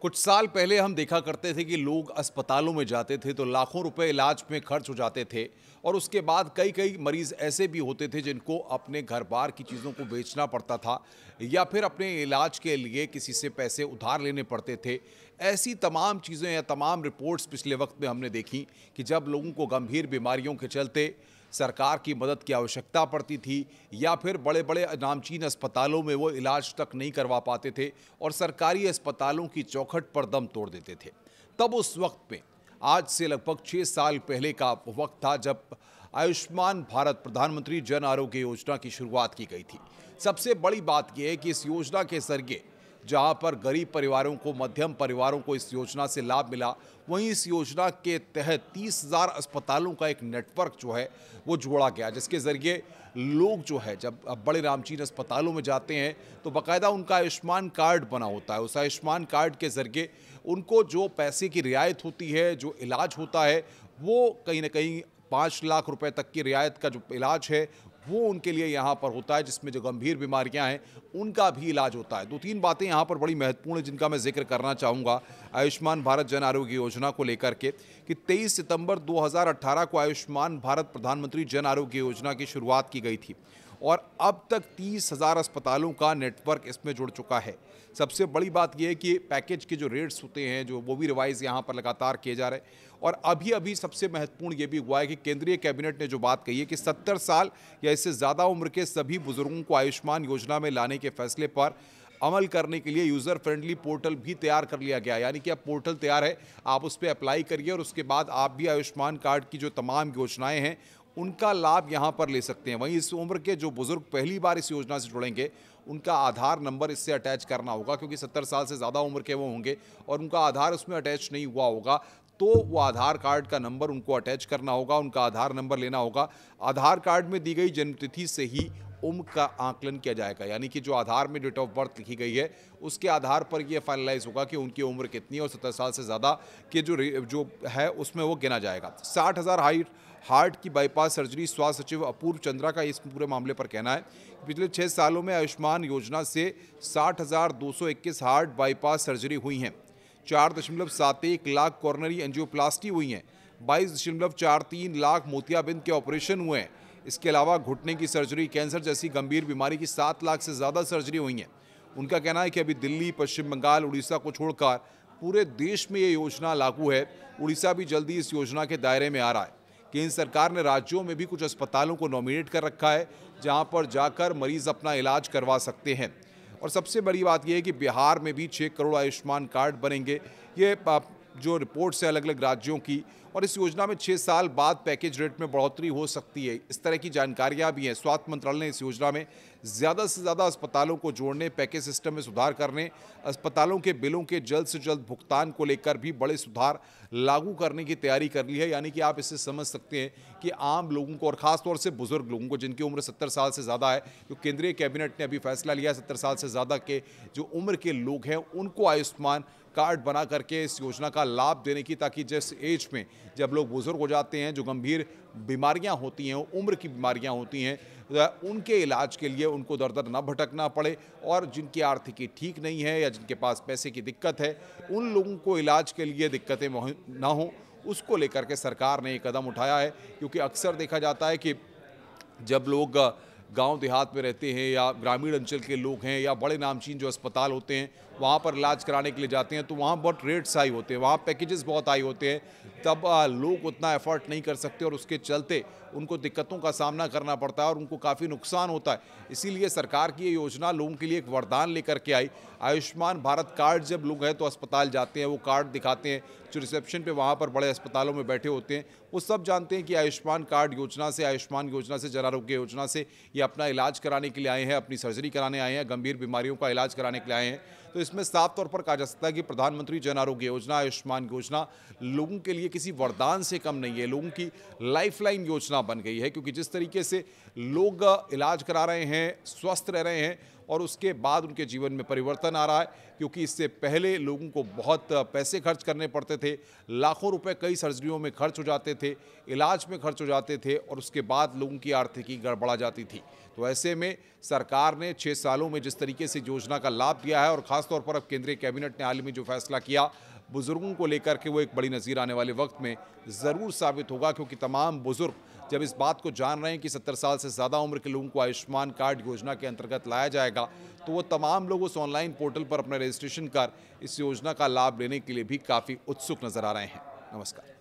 कुछ साल पहले हम देखा करते थे कि लोग अस्पतालों में जाते थे तो लाखों रुपए इलाज में खर्च हो जाते थे और उसके बाद कई कई मरीज ऐसे भी होते थे जिनको अपने घर बार की चीज़ों को बेचना पड़ता था या फिर अपने इलाज के लिए किसी से पैसे उधार लेने पड़ते थे। ऐसी तमाम चीज़ें या तमाम रिपोर्ट्स पिछले वक्त में हमने देखी कि जब लोगों को गंभीर बीमारियों के चलते सरकार की मदद की आवश्यकता पड़ती थी या फिर बड़े बड़े नामचीन अस्पतालों में वो इलाज तक नहीं करवा पाते थे और सरकारी अस्पतालों की चौखट पर दम तोड़ देते थे। तब उस वक्त में आज से लगभग 6 साल पहले का वक्त था जब आयुष्मान भारत प्रधानमंत्री जन आरोग्य योजना की शुरुआत की गई थी। सबसे बड़ी बात यह है कि इस योजना के जरिए जहां पर गरीब परिवारों को, मध्यम परिवारों को इस योजना से लाभ मिला, वहीं इस योजना के तहत 30,000 अस्पतालों का एक नेटवर्क जो है वो जोड़ा गया, जिसके ज़रिए लोग जो है जब अब बड़े नामचीन अस्पतालों में जाते हैं तो बाकायदा उनका आयुष्मान कार्ड बना होता है। उस आयुष्मान कार्ड के ज़रिए उनको जो पैसे की रियायत होती है, जो इलाज होता है, वो कहीं ना कहीं 5 लाख रुपए तक की रियायत का जो इलाज है वो उनके लिए यहाँ पर होता है, जिसमें जो गंभीर बीमारियाँ हैं उनका भी इलाज होता है। 2-3 बातें यहाँ पर बड़ी महत्वपूर्ण हैं जिनका मैं जिक्र करना चाहूँगा आयुष्मान भारत जन आरोग्य योजना को लेकर के कि 23 सितंबर 2018 को आयुष्मान भारत प्रधानमंत्री जन आरोग्य योजना की शुरुआत की गई थी और अब तक 30,000 अस्पतालों का नेटवर्क इसमें जुड़ चुका है। सबसे बड़ी बात यह है कि पैकेज के जो रेट्स होते हैं जो वो भी रिवाइज यहाँ पर लगातार किए जा रहे हैं और अभी अभी सबसे महत्वपूर्ण ये भी हुआ है कि केंद्रीय कैबिनेट ने जो बात कही है कि 70 साल या इससे ज़्यादा उम्र के सभी बुजुर्गों को आयुष्मान योजना में लाने के फैसले पर अमल करने के लिए यूज़र फ्रेंडली पोर्टल भी तैयार कर लिया गया। यानी कि अब पोर्टल तैयार है, आप उस पर अप्लाई करिए और उसके बाद आप भी आयुष्मान कार्ड की जो तमाम योजनाएं हैं उनका लाभ यहां पर ले सकते हैं। वहीं इस उम्र के जो बुजुर्ग पहली बार इस योजना से जुड़ेंगे उनका आधार नंबर इससे अटैच करना होगा, क्योंकि 70 साल से ज़्यादा उम्र के वो होंगे और उनका आधार उसमें अटैच नहीं हुआ होगा तो वो आधार कार्ड का नंबर उनको अटैच करना होगा, उनका आधार नंबर लेना होगा। आधार कार्ड में दी गई जन्मतिथि से ही उम्र का आकलन किया जाएगा, यानी कि जो आधार में डेट ऑफ बर्थ लिखी गई है उसके आधार पर यह फाइनलाइज होगा कि उनकी उम्र कितनी है और 70 साल से ज़्यादा के जो है उसमें वो गिना जाएगा। 60,000 हार्ट की बाईपास सर्जरी, स्वास्थ्य सचिव अपूर्व चंद्रा का इस पूरे मामले पर कहना है कि पिछले 6 सालों में आयुष्मान योजना से 60,221 हार्ट बाईपास सर्जरी हुई हैं, 4.71 लाख कॉर्नरी एंजियोप्लास्टी हुई हैं, 22.43 लाख मोतियाबिंद के ऑपरेशन हुए हैं। इसके अलावा घुटने की सर्जरी, कैंसर जैसी गंभीर बीमारी की 7 लाख से ज़्यादा सर्जरी हुई हैं। उनका कहना है कि अभी दिल्ली, पश्चिम बंगाल, उड़ीसा को छोड़कर पूरे देश में ये योजना लागू है। उड़ीसा भी जल्दी इस योजना के दायरे में आ रहा है। केंद्र सरकार ने राज्यों में भी कुछ अस्पतालों को नॉमिनेट कर रखा है जहां पर जाकर मरीज अपना इलाज करवा सकते हैं। और सबसे बड़ी बात यह है कि बिहार में भी 6 करोड़ आयुष्मान कार्ड बनेंगे। ये जो रिपोर्ट्स है अलग अलग राज्यों की, और इस योजना में 6 साल बाद पैकेज रेट में बढ़ोतरी हो सकती है, इस तरह की जानकारियां भी हैं। स्वास्थ्य मंत्रालय ने इस योजना में ज़्यादा से ज़्यादा अस्पतालों को जोड़ने, पैकेज सिस्टम में सुधार करने, अस्पतालों के बिलों के जल्द से जल्द भुगतान को लेकर भी बड़े सुधार लागू करने की तैयारी कर ली है। यानी कि आप इससे समझ सकते हैं कि आम लोगों को और ख़ासतौर से बुजुर्ग लोगों को जिनकी उम्र 70 साल से ज़्यादा है, जो केंद्रीय कैबिनेट ने अभी फैसला लिया है 70 साल से ज़्यादा के जो उम्र के लोग हैं उनको आयुष्मान कार्ड बना करके इस योजना का लाभ देने की, ताकि जिस एज में जब लोग बुजुर्ग हो जाते हैं, जो गंभीर बीमारियां होती हैं, उम्र की बीमारियां होती हैं, उनके इलाज के लिए उनको दर दर न भटकना पड़े और जिनकी आर्थिकी ठीक नहीं है या जिनके पास पैसे की दिक्कत है, उन लोगों को इलाज के लिए दिक्कतें ना हो, उसको लेकर के सरकार ने ये कदम उठाया है। क्योंकि अक्सर देखा जाता है कि जब लोग गांव देहात में रहते हैं या ग्रामीण अंचल के लोग हैं या बड़े नामचीन जो अस्पताल होते हैं वहाँ पर इलाज कराने के लिए जाते हैं तो वहाँ बहुत रेट्स हाई होते हैं, वहाँ पैकेजेस बहुत हाई होते हैं, तब लोग उतना एफर्ट नहीं कर सकते और उसके चलते उनको दिक्कतों का सामना करना पड़ता है और उनको काफ़ी नुकसान होता है। इसीलिए सरकार की ये योजना लोगों के लिए एक वरदान लेकर के आई। आयुष्मान भारत कार्ड जब लोग हैं तो अस्पताल जाते हैं, वो कार्ड दिखाते हैं, जो रिसेप्शन पे वहाँ पर बड़े अस्पतालों में बैठे होते हैं वो सब जानते हैं कि आयुष्मान कार्ड योजना से, आयुष्मान योजना से, जन आरोग्य योजना से ये अपना इलाज कराने के लिए आए हैं, अपनी सर्जरी कराने आए हैं, गंभीर बीमारियों का इलाज कराने के लिए आए हैं। तो इसमें साफ तौर पर कहा जा सकता है कि प्रधानमंत्री जन आरोग्य योजना, आयुष्मान योजना लोगों के लिए किसी वरदान से कम नहीं है, लोगों की लाइफलाइन योजना बन गई है। क्योंकि जिस तरीके से लोग इलाज करा रहे हैं, स्वस्थ रह रहे हैं और उसके बाद उनके जीवन में परिवर्तन आ रहा है, क्योंकि इससे पहले लोगों को बहुत पैसे खर्च करने पड़ते थे, लाखों रुपए कई सर्जरियों में खर्च हो जाते थे, इलाज में खर्च हो जाते थे और उसके बाद लोगों की आर्थिकी गड़बड़ा जाती थी। तो ऐसे में सरकार ने 6 सालों में जिस तरीके से योजना का लाभ दिया है और ख़ासतौर पर अब केंद्रीय कैबिनेट ने हाल ही में जो फैसला किया बुजुर्गों को लेकर के, वो एक बड़ी नज़ीर आने वाले वक्त में ज़रूर साबित होगा, क्योंकि तमाम बुजुर्ग जब इस बात को जान रहे हैं कि 70 साल से ज़्यादा उम्र के लोगों को आयुष्मान कार्ड योजना के अंतर्गत लाया जाएगा, तो वो तमाम लोग उस ऑनलाइन पोर्टल पर अपना रजिस्ट्रेशन कर इस योजना का लाभ लेने के लिए भी काफ़ी उत्सुक नजर आ रहे हैं। नमस्कार।